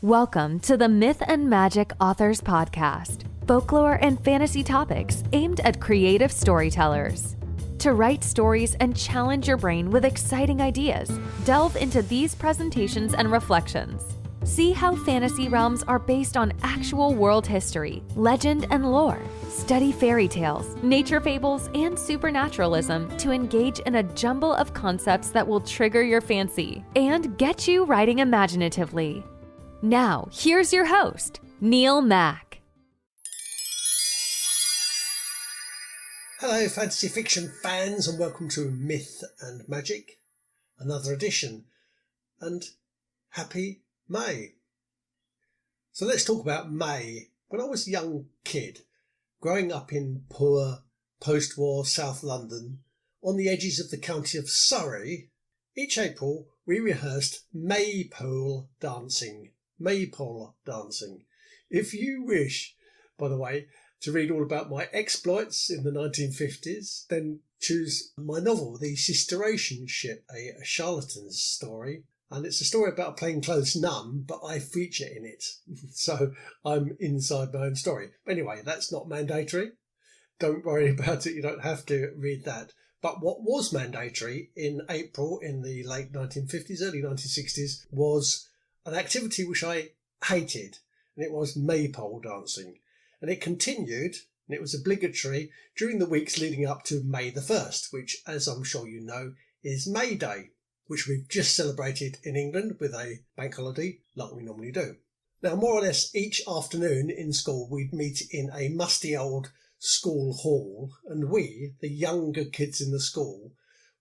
Welcome to the Myth and Magic Authors Podcast, folklore and fantasy topics aimed at creative storytellers. To write stories and challenge your brain with exciting ideas, delve into these presentations and reflections. See how fantasy realms are based on actual world history, legend, and lore. Study fairy tales, nature fables, and supernaturalism to engage in a jumble of concepts that will trigger your fancy and get you writing imaginatively. Now, here's your host, Neil Mack. Hello, fantasy fiction fans, and welcome to Myth and Magic, another edition, and happy May. So let's talk about May. When I was a young kid, growing up in poor post-war South London, on the edges of the county of Surrey, each April we rehearsed Maypole dancing. Maypole dancing. If you wish, by the way, to read all about my exploits in the 1950s, then choose my novel, The Sisteration Ship, a charlatan's story. And it's a story about a plainclothes nun, but I feature in it. So I'm inside my own story. But anyway, that's not mandatory. Don't worry about it. You don't have to read that. But what was mandatory in April in the late 1950s, early 1960s, was an activity which I hated, and it was Maypole dancing. And it continued, and it was obligatory during the weeks leading up to May the 1st, which, as I'm sure you know, is May Day, which we've just celebrated in England with a bank holiday like we normally do. Now, more or less each afternoon in school, we'd meet in a musty old school hall, and we, the younger kids in the school,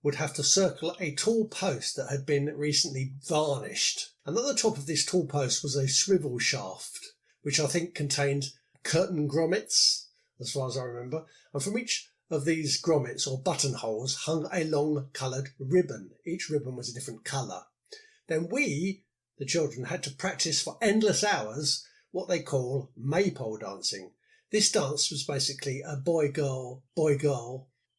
would have to circle a tall post that had been recently varnished. And at the top of this tall post was a swivel shaft, which I think contained curtain grommets, as far as I remember. And from each of these grommets or buttonholes hung a long coloured ribbon. Each ribbon was a different colour. Then we, the children, had to practice for endless hours what they call Maypole dancing. This dance was basically a boy-girl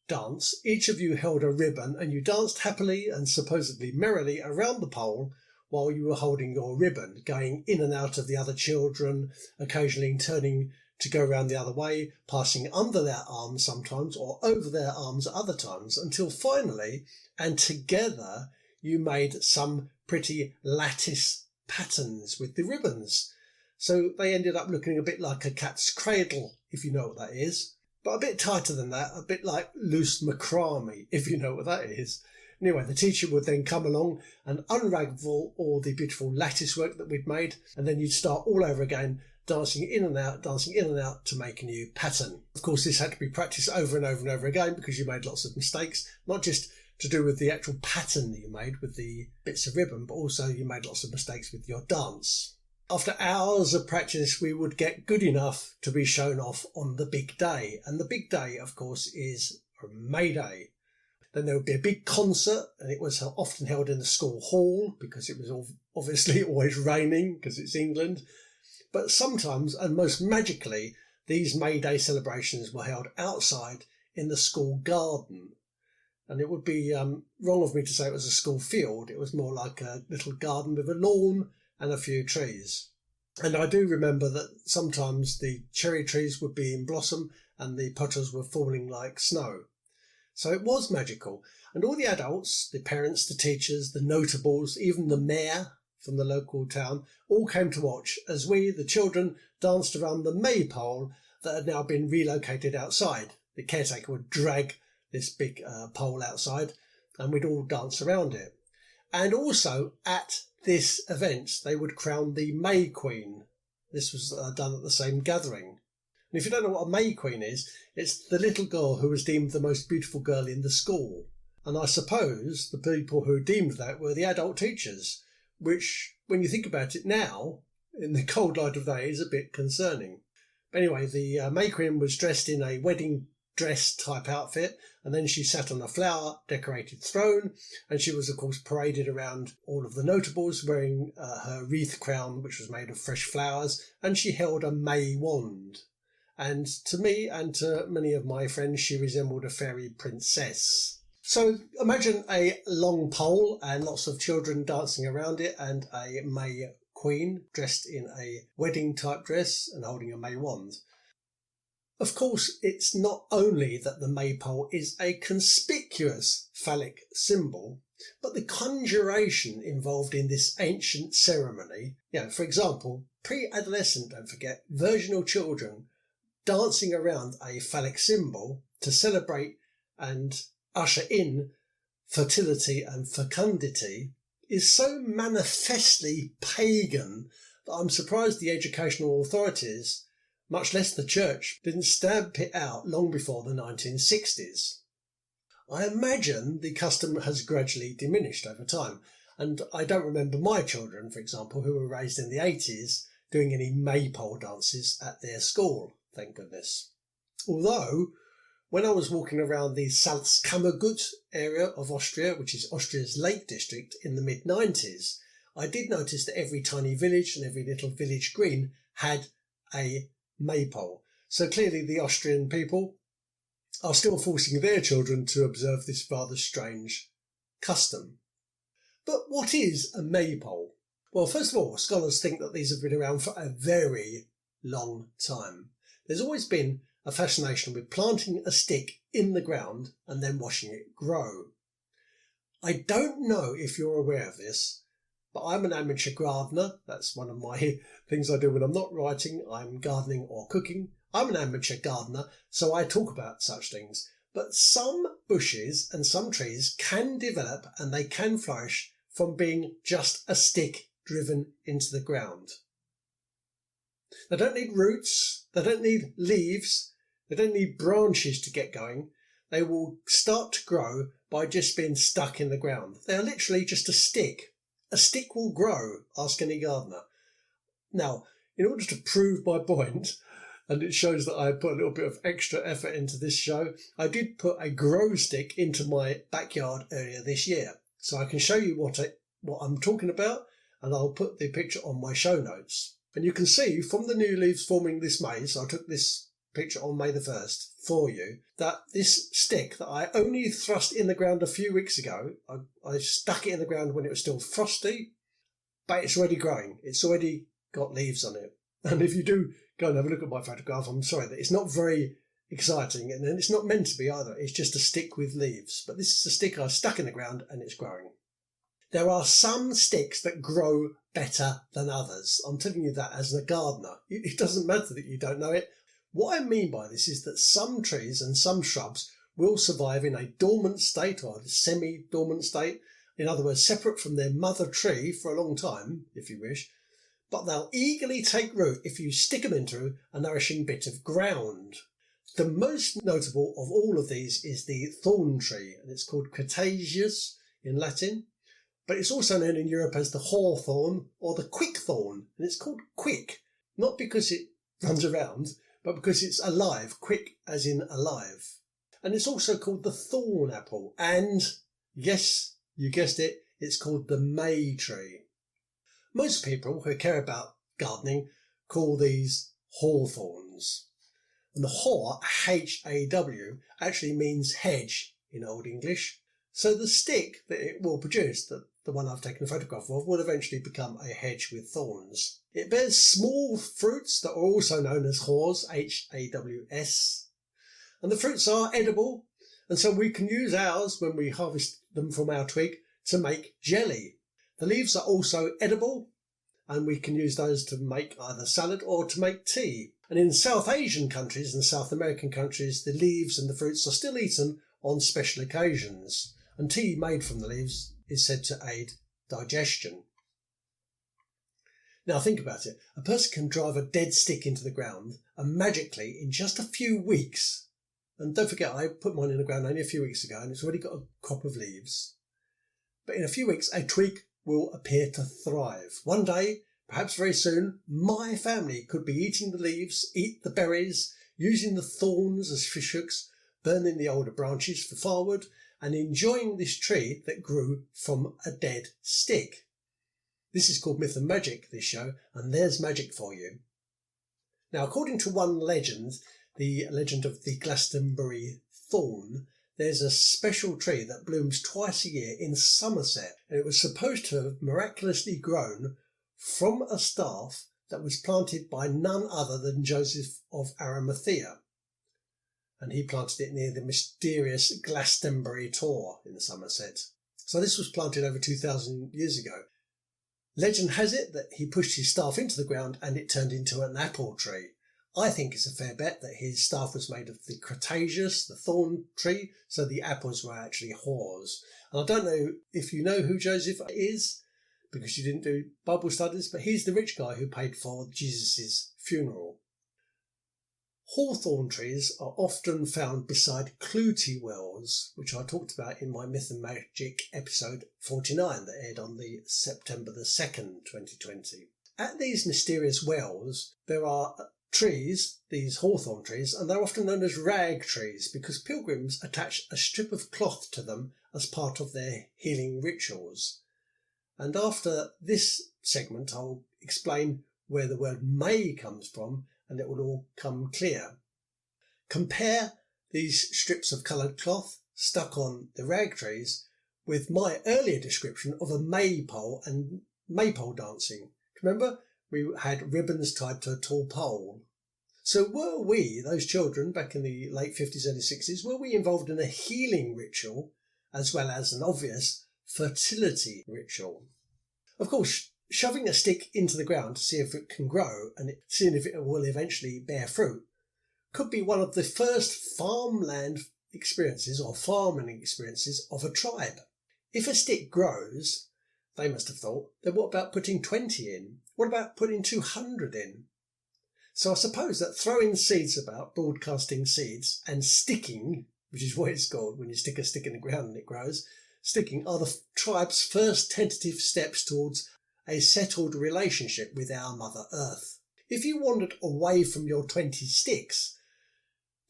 dance. Each of you held a ribbon and you danced happily and supposedly merrily around the pole while you were holding your ribbon, going in and out of the other children, occasionally turning to go around the other way, passing under their arms sometimes or over their arms other times, until finally, and together, you made some pretty lattice patterns with the ribbons. So they ended up looking a bit like a cat's cradle, if you know what that is. But a bit tighter than that, a bit like loose macrame, if you know what that is. Anyway, the teacher would then come along and unravel all the beautiful lattice work that we'd made, and then you'd start all over again, dancing in and out to make a new pattern. Of course, this had to be practiced over and over and over again because you made lots of mistakes, not just to do with the actual pattern that you made with the bits of ribbon, but also you made lots of mistakes with your dance. After hours of practice, we would get good enough to be shown off on the big day. And the big day, of course, is May Day. Then there would be a big concert, and it was often held in the school hall because it was obviously always raining because it's England. But sometimes, and most magically, these May Day celebrations were held outside in the school garden. And it would be wrong of me to say it was a school field. It was more like a little garden with a lawn and a few trees. And I do remember that sometimes the cherry trees would be in blossom and the petals were falling like snow. So it was magical. And all the adults, the parents, the teachers, the notables, even the mayor from the local town, all came to watch as we, the children, danced around the Maypole that had now been relocated outside. The caretaker would drag this big pole outside and we'd all dance around it. And also at this event, they would crown the May Queen. This was done at the same gathering. And if you don't know what a May Queen is, it's the little girl who was deemed the most beautiful girl in the school. And I suppose the people who deemed that were the adult teachers, which, when you think about it now, in the cold light of day, is a bit concerning. But anyway, the May Queen was dressed in a wedding dress type outfit, and then she sat on a flower decorated throne, and she was of course paraded around all of the notables wearing her wreath crown, which was made of fresh flowers, and she held a May wand. And to me and to many of my friends, she resembled a fairy princess. So imagine a long pole and lots of children dancing around it and a May queen dressed in a wedding type dress and holding a May wand. Of course, it's not only that the maypole is a conspicuous phallic symbol, but the conjuration involved in this ancient ceremony. For example, pre-adolescent, don't forget, virginal children dancing around a phallic symbol to celebrate and usher in fertility and fecundity is so manifestly pagan that I'm surprised the educational authorities, much less the church, didn't stamp it out long before the 1960s. I imagine the custom has gradually diminished over time, and I don't remember my children, for example, who were raised in the 80s, doing any maypole dances at their school, thank goodness. Although, when I was walking around the Salzkammergut area of Austria, which is Austria's Lake District, in the mid-90s, I did notice that every tiny village and every little village green had a maypole. So clearly the Austrian people are still forcing their children to observe this rather strange custom. But what is a maypole? Well, first of all, scholars think that these have been around for a very long time. There's always been a fascination with planting a stick in the ground and then watching it grow. I don't know if you're aware of this, but I'm an amateur gardener. That's one of my things I do when I'm not writing. I'm gardening or cooking. I'm an amateur gardener, so I talk about such things. But some bushes and some trees can develop and they can flourish from being just a stick driven into the ground. They don't need roots, they don't need leaves, they don't need branches to get going. They will start to grow by just being stuck in the ground. They are literally just a stick. A stick will grow, ask any gardener. Now, in order to prove my point, and it shows that I put a little bit of extra effort into this show, I did put a grow stick into my backyard earlier this year. So I can show you what I'm talking about, and I'll put the picture on my show notes. And you can see from the new leaves forming this May, so I took this picture on May the 1st for you, that this stick that I only thrust in the ground a few weeks ago, I stuck it in the ground when it was still frosty, but it's already growing. It's already got leaves on it. And if you do go and have a look at my photograph, I'm sorry that it's not very exciting, and it's not meant to be either. It's just a stick with leaves. But this is a stick I stuck in the ground and it's growing. There are some sticks that grow better than others. I'm telling you that as a gardener. It doesn't matter that you don't know it. What I mean by this is that some trees and some shrubs will survive in a dormant state or a semi-dormant state, in other words, separate from their mother tree for a long time, if you wish, but they'll eagerly take root if you stick them into a nourishing bit of ground. The most notable of all of these is the thorn tree, and it's called Crataegus in Latin, but it's also known in Europe as the hawthorn or the quickthorn, and it's called quick, not because it runs around, but because it's alive, quick as in alive. And it's also called the thorn apple, and yes, you guessed it, it's called the May tree. Most people who care about gardening call these hawthorns. And the haw, H-A-W, actually means hedge in Old English. So the stick that it will produce, the one I've taken a photograph of, will eventually become a hedge with thorns. It bears small fruits that are also known as haws, H-A-W-S. And the fruits are edible, and so we can use ours when we harvest them from our twig to make jelly. The leaves are also edible, and we can use those to make either salad or to make tea. And in South Asian countries and South American countries, the leaves and the fruits are still eaten on special occasions, and tea made from the leaves is said to aid digestion. Now think about it. A person can drive a dead stick into the ground and magically, in just a few weeks, and don't forget I put mine in the ground only a few weeks ago and it's already got a crop of leaves, but in a few weeks a twig will appear to thrive. One day, perhaps very soon, my family could be eating the leaves, eat the berries, using the thorns as fish hooks, burning the older branches for firewood, and enjoying this tree that grew from a dead stick. This is called Myth and Magic, this show, and there's magic for you. Now, according to one legend, the legend of the Glastonbury thorn, there's a special tree that blooms twice a year in Somerset, and it was supposed to have miraculously grown from a staff that was planted by none other than Joseph of Arimathea. And he planted it near the mysterious Glastonbury Tor in Somerset. So this was planted over 2,000 years ago. Legend has it that he pushed his staff into the ground and it turned into an apple tree. I think it's a fair bet that his staff was made of the Cretaceous, the thorn tree, so the apples were actually haws. And I don't know if you know who Joseph is, because you didn't do Bible studies, but he's the rich guy who paid for Jesus' funeral. Hawthorn trees are often found beside Clootie wells, which I talked about in my Myth and Magic episode 49 that aired on the September the 2nd, 2020. At these mysterious wells, there are trees, these hawthorn trees, and they're often known as rag trees because pilgrims attach a strip of cloth to them as part of their healing rituals. And after this segment, I'll explain where the word May comes from, and it will all come clear. Compare these strips of coloured cloth stuck on the rag trees with my earlier description of a Maypole and Maypole dancing. Remember, we had ribbons tied to a tall pole. So were we, those children back in the late 50s, early 60s, were we involved in a healing ritual as well as an obvious fertility ritual? Of course, shoving a stick into the ground to see if it can grow and seeing if it will eventually bear fruit could be one of the first farmland experiences or farming experiences of a tribe. If a stick grows, they must have thought, then what about putting 20 in? What about putting 200 in? So I suppose that throwing seeds about, broadcasting seeds, and sticking, which is what it's called when you stick a stick in the ground and it grows, sticking are the tribe's first tentative steps towards a settled relationship with our Mother Earth. If you wandered away from your 20 sticks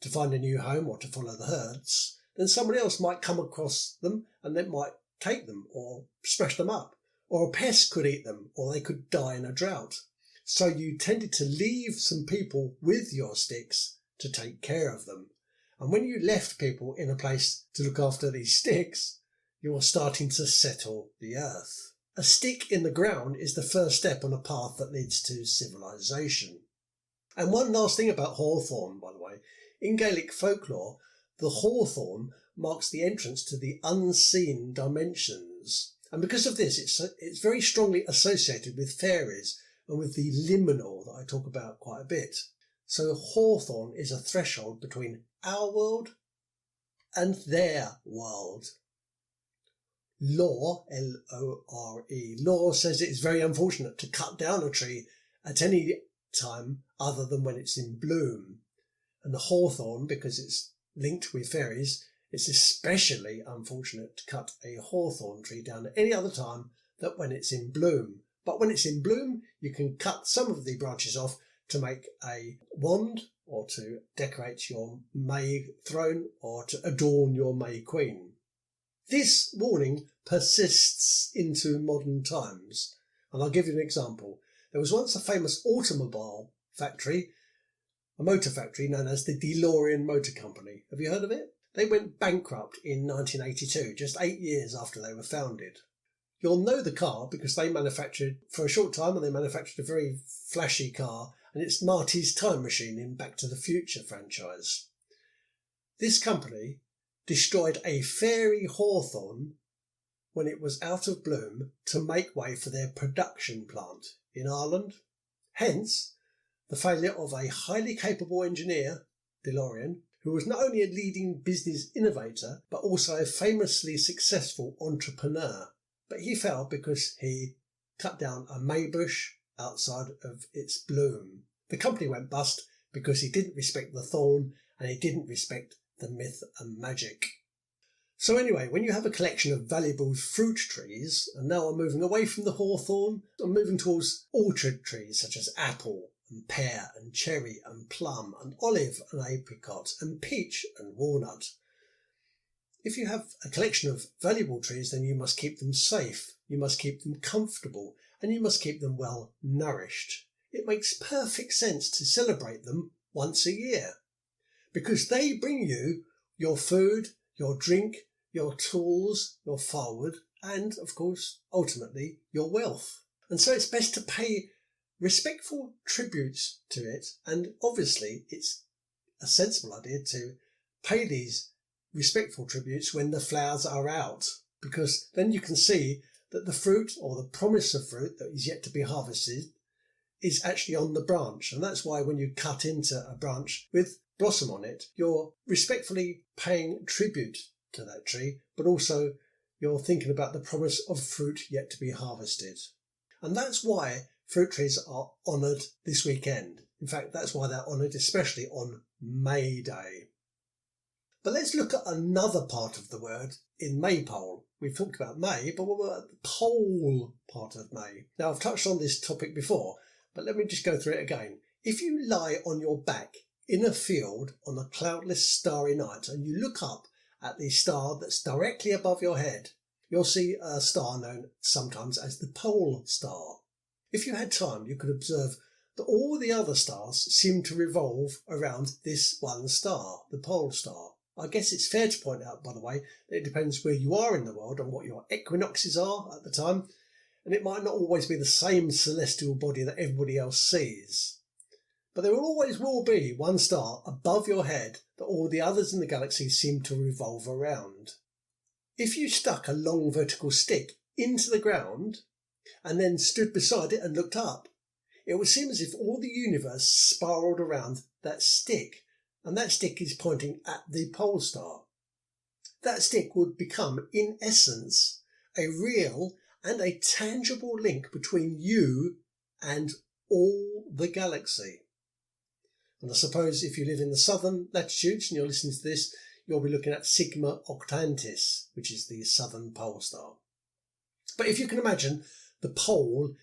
to find a new home or to follow the herds, then somebody else might come across them and they might take them or smash them up, or a pest could eat them, or they could die in a drought. So you tended to leave some people with your sticks to take care of them. And when you left people in a place to look after these sticks, you were starting to settle the earth. A stick in the ground is the first step on a path that leads to civilization. And one last thing about hawthorn, by the way. In Gaelic folklore, the hawthorn marks the entrance to the unseen dimensions. And because of this, it's very strongly associated with fairies and with the liminal that I talk about quite a bit. So hawthorn is a threshold between our world and their world. Law, L-O-R-E, law says it is very unfortunate to cut down a tree at any time other than when it's in bloom. And the hawthorn, because it's linked with fairies, it's especially unfortunate to cut a hawthorn tree down at any other time than when it's in bloom. But when it's in bloom, you can cut some of the branches off to make a wand or to decorate your May throne or to adorn your May queen. This warning persists into modern times, and I'll give you an example. There was once a famous automobile factory, a motor factory known as the DeLorean Motor Company. Have you heard of it? They went bankrupt in 1982, just 8 years after they were founded. You'll know the car because they manufactured, for a short time, and they manufactured a very flashy car, and it's Marty's Time Machine in Back to the Future franchise. This company destroyed a fairy hawthorn when it was out of bloom to make way for their production plant in Ireland. Hence, the failure of a highly capable engineer, DeLorean, who was not only a leading business innovator, but also a famously successful entrepreneur. But he fell because he cut down a May bush outside of its bloom. The company went bust because he didn't respect the thorn and he didn't respect the myth and magic. So anyway, when you have a collection of valuable fruit trees, and now I'm moving away from the hawthorn, I'm moving towards orchard trees such as apple and pear and cherry and plum and olive and apricot and peach and walnut. If you have a collection of valuable trees, then you must keep them safe, you must keep them comfortable, and you must keep them well nourished. It makes perfect sense to celebrate them once a year, because they bring you your food, your drink, your tools, your firewood, and, of course, ultimately, your wealth. And so it's best to pay respectful tributes to it, and obviously it's a sensible idea to pay these respectful tributes when the flowers are out, because then you can see that the fruit, or the promise of fruit that is yet to be harvested, is actually on the branch. And that's why when you cut into a branch with blossom on it, you're respectfully paying tribute to that tree, but also you're thinking about the promise of fruit yet to be harvested. And that's why fruit trees are honoured this weekend. In fact, that's why they're honoured especially on May Day. But let's look at another part of the word in Maypole. We've talked about May, but what about the pole part of May? Now, I've touched on this topic before, but let me just go through it again. If you lie on your back in a field on a cloudless, starry night and you look up at the star that's directly above your head, you'll see a star known sometimes as the pole star. If you had time, you could observe that all the other stars seem to revolve around this one star, the pole star. I guess it's fair to point out, by the way, that it depends where you are in the world and what your equinoxes are at the time, and it might not always be the same celestial body that everybody else sees. But there always will be one star above your head that all the others in the galaxy seem to revolve around. If you stuck a long vertical stick into the ground and then stood beside it and looked up, it would seem as if all the universe spiraled around that stick, and that stick is pointing at the pole star. That stick would become, in essence, a real and a tangible link between you and all the galaxy. And I suppose if you live in the southern latitudes and you're listening to this, you'll be looking at Sigma Octantis, which is the southern pole star. But if you can imagine, the pole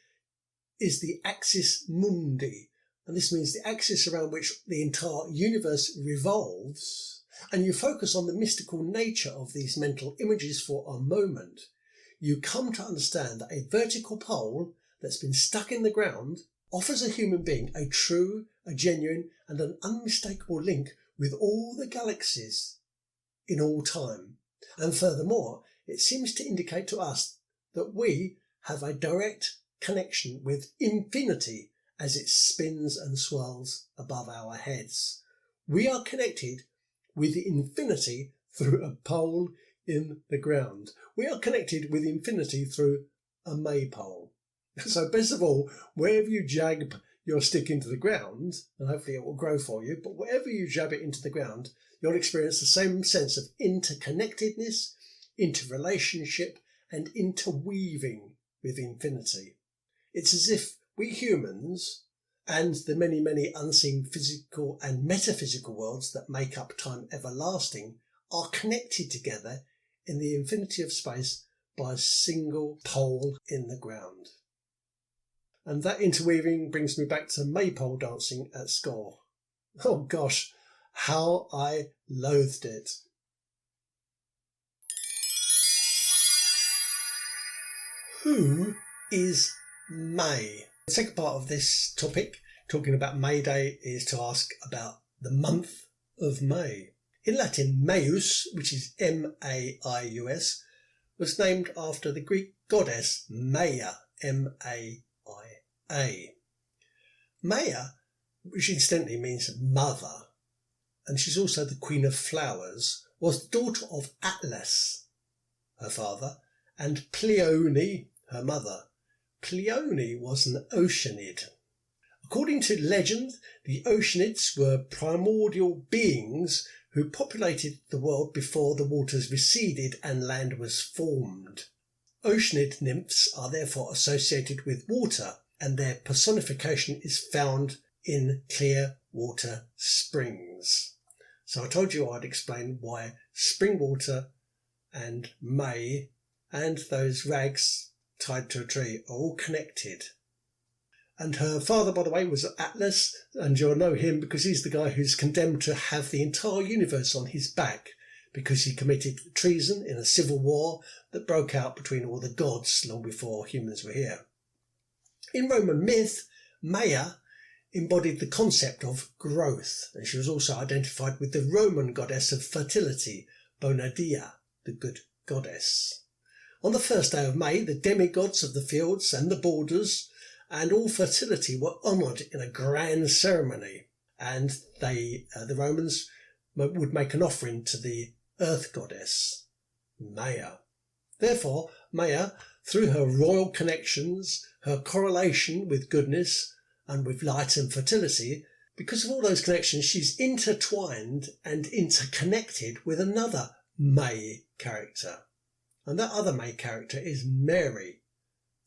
is the axis mundi, and this means the axis around which the entire universe revolves, and you focus on the mystical nature of these mental images for a moment, you come to understand that a vertical pole that's been stuck in the ground offers a human being a true, a genuine, and an unmistakable link with all the galaxies in all time. And furthermore, it seems to indicate to us that we have a direct connection with infinity as it spins and swirls above our heads. We are connected with infinity through a pole in the ground. We are connected with infinity through a maypole. So best of all, wherever you jab your stick into the ground, and hopefully it will grow for you, but wherever you jab it into the ground, you'll experience the same sense of interconnectedness, interrelationship, and interweaving with infinity. It's as if we humans, and the many, many unseen physical and metaphysical worlds that make up time everlasting, are connected together in the infinity of space by a single pole in the ground. And that interweaving brings me back to maypole dancing at school. Oh gosh, how I loathed it. Who is May? The second part of this topic, talking about May Day, is to ask about the month of May. In Latin, Maius, which is M-A-I-U-S, was named after the Greek goddess Maia, M-A-I-A. Maia, which incidentally means mother, and she's also the queen of flowers, was the daughter of Atlas, her father, and Pleione, her mother. Pleione was an Oceanid. According to legend, the Oceanids were primordial beings who populated the world before the waters receded and land was formed. Oceanid nymphs are therefore associated with water, and their personification is found in clear water springs. So I told you I'd explain why spring water and May and those rags tied to a tree are all connected. And her father, by the way, was Atlas, and you'll know him because he's the guy who's condemned to have the entire universe on his back because he committed treason in a civil war that broke out between all the gods long before humans were here. In Roman myth, Maia embodied the concept of growth, and she was also identified with the Roman goddess of fertility, Bonadia, the good goddess. On the first day of May, the demigods of the fields and the borders and all fertility were honoured in a grand ceremony, and the Romans would make an offering to the earth goddess, Maya. Therefore, Maya, through her royal connections, her correlation with goodness and with light and fertility, because of all those connections, she's intertwined and interconnected with another May character. And that other May character is Mary,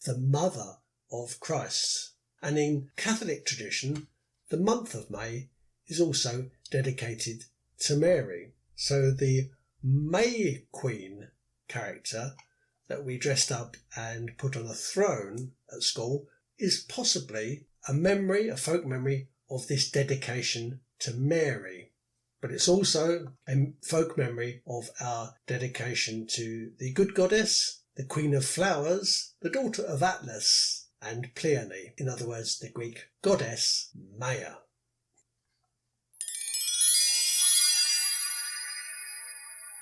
the mother of Christ. And in Catholic tradition, the month of May is also dedicated to Mary. So the May Queen character that we dressed up and put on a throne at school is possibly a folk memory of this dedication to Mary. But it's also a folk memory of our dedication to the good goddess, the Queen of Flowers, the daughter of Atlas and Pleione, in other words, the Greek goddess Maya.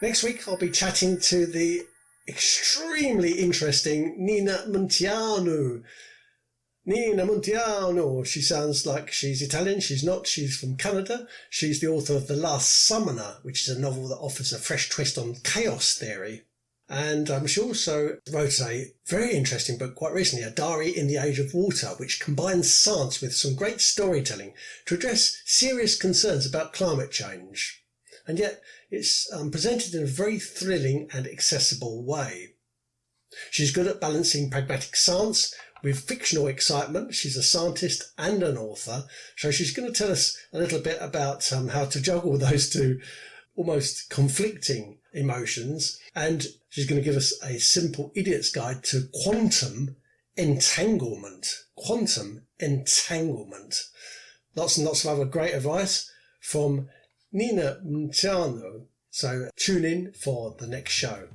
Next week I'll be chatting to the extremely interesting Nina Munteanu. She sounds like she's Italian. She's not. She's from Canada. She's the author of The Last Summoner, which is a novel that offers a fresh twist on chaos theory. And she also wrote a very interesting book quite recently, A Diary in the Age of Water, which combines science with some great storytelling to address serious concerns about climate change. And yet it's presented in a very thrilling and accessible way. She's good at balancing pragmatic science with fictional excitement. She's a scientist and an author, so she's going to tell us a little bit about how to juggle those two almost conflicting emotions, and she's going to give us a simple idiot's guide to quantum entanglement. Lots and lots of other great advice from Nina Munteanu. So tune in for the next show.